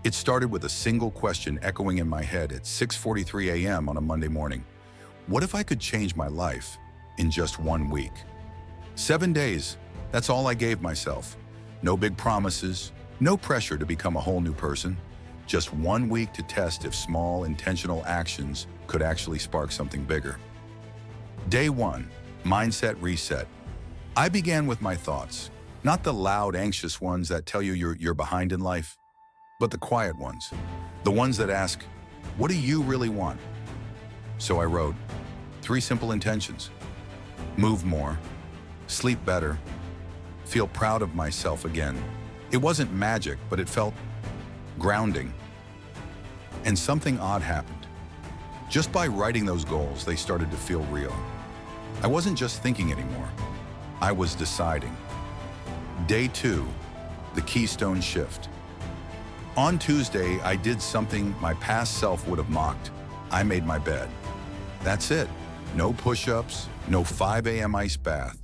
It started with a single question echoing in my head at 6:43 a.m. on a Monday morning. What if I could change my life in just 1 week? 7 days, that's all I gave myself. No big promises, no pressure to become a whole new person. Just 1 week to test if small, intentional actions could actually spark something bigger. Day 1, mindset reset. I began with my thoughts, not the loud, anxious ones that tell you you're behind in life, but the quiet ones, the ones that ask, what do you really want? So I wrote 3 simple intentions: move more, sleep better, feel proud of myself again. It wasn't magic, but it felt grounding. And something odd happened. Just by writing those goals, they started to feel real. I wasn't just thinking anymore. I was deciding. Day 2, the Keystone shift. On Tuesday, I did something my past self would have mocked. I made my bed. That's it. No push-ups, no 5 a.m. ice bath.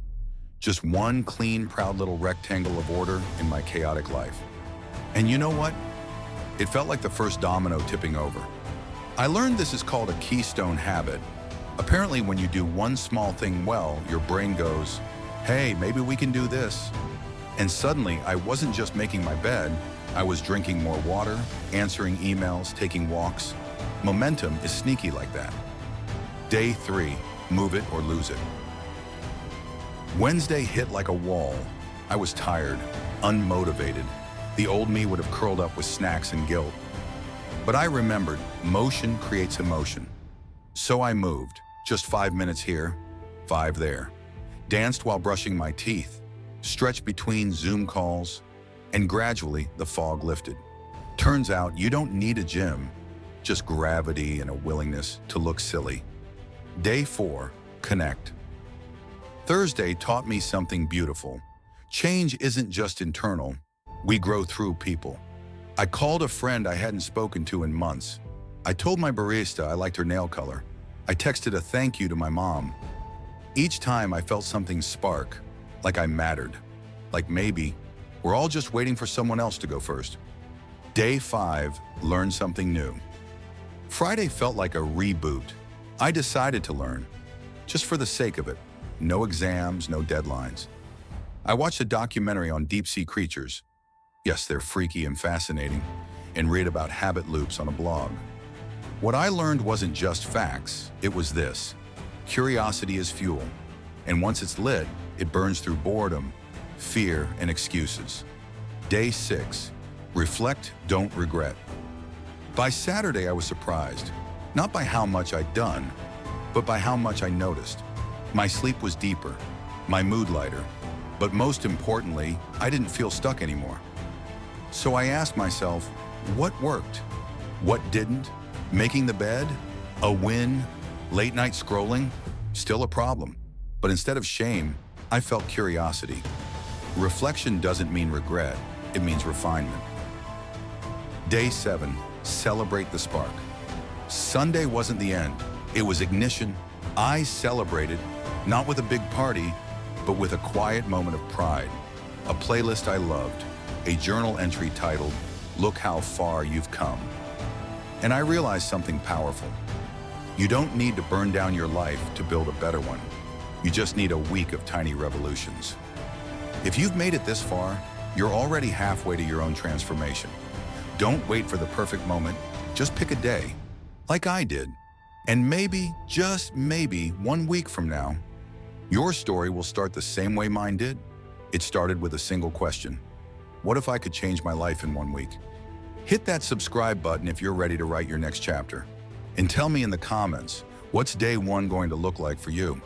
Just one clean, proud little rectangle of order in my chaotic life. And you know what? It felt like the first domino tipping over. I learned this is called a Keystone Habit. Apparently, when you do one small thing well, your brain goes, hey, maybe we can do this. And suddenly, I wasn't just making my bed, I was drinking more water, answering emails, taking walks. Momentum is sneaky like that. Day 3, move it or lose it. Wednesday hit like a wall. I was tired, unmotivated. The old me would have curled up with snacks and guilt. But I remembered, motion creates emotion. So I moved, just 5 minutes here, 5 there. Danced while brushing my teeth, stretched between Zoom calls, and gradually the fog lifted. Turns out you don't need a gym, just gravity and a willingness to look silly. Day 4, connect. Thursday taught me something beautiful. Change isn't just internal. We grow through people. I called a friend I hadn't spoken to in months. I told my barista I liked her nail color. I texted a thank you to my mom. Each time I felt something spark, like I mattered. Like maybe we're all just waiting for someone else to go first. Day 5, learn something new. Friday felt like a reboot. I decided to learn, just for the sake of it. No exams, no deadlines. I watched a documentary on deep-sea creatures. Yes, they're freaky and fascinating, and read about habit loops on a blog. What I learned wasn't just facts, it was this. Curiosity is fuel, and once it's lit, it burns through boredom, fear, and excuses. Day 6, reflect, don't regret. By Saturday, I was surprised, not by how much I'd done, but by how much I noticed. My sleep was deeper, my mood lighter, but most importantly, I didn't feel stuck anymore. So I asked myself, what worked? What didn't? Making the bed? A win? Late night scrolling? Still a problem. But instead of shame, I felt curiosity. Reflection doesn't mean regret, it means refinement. Day 7, celebrate the spark. Sunday wasn't the end, it was ignition. I celebrated, not with a big party, but with a quiet moment of pride. A playlist I loved, a journal entry titled, Look How Far You've Come. And I realized something powerful. You don't need to burn down your life to build a better one. You just need a week of tiny revolutions. If you've made it this far, you're already halfway to your own transformation. Don't wait for the perfect moment, just pick a day, like I did. And maybe, just maybe, 1 week from now, your story will start the same way mine did. It started with a single question. What if I could change my life in 1 week? Hit that subscribe button if you're ready to write your next chapter. And tell me in the comments, what's day 1 going to look like for you?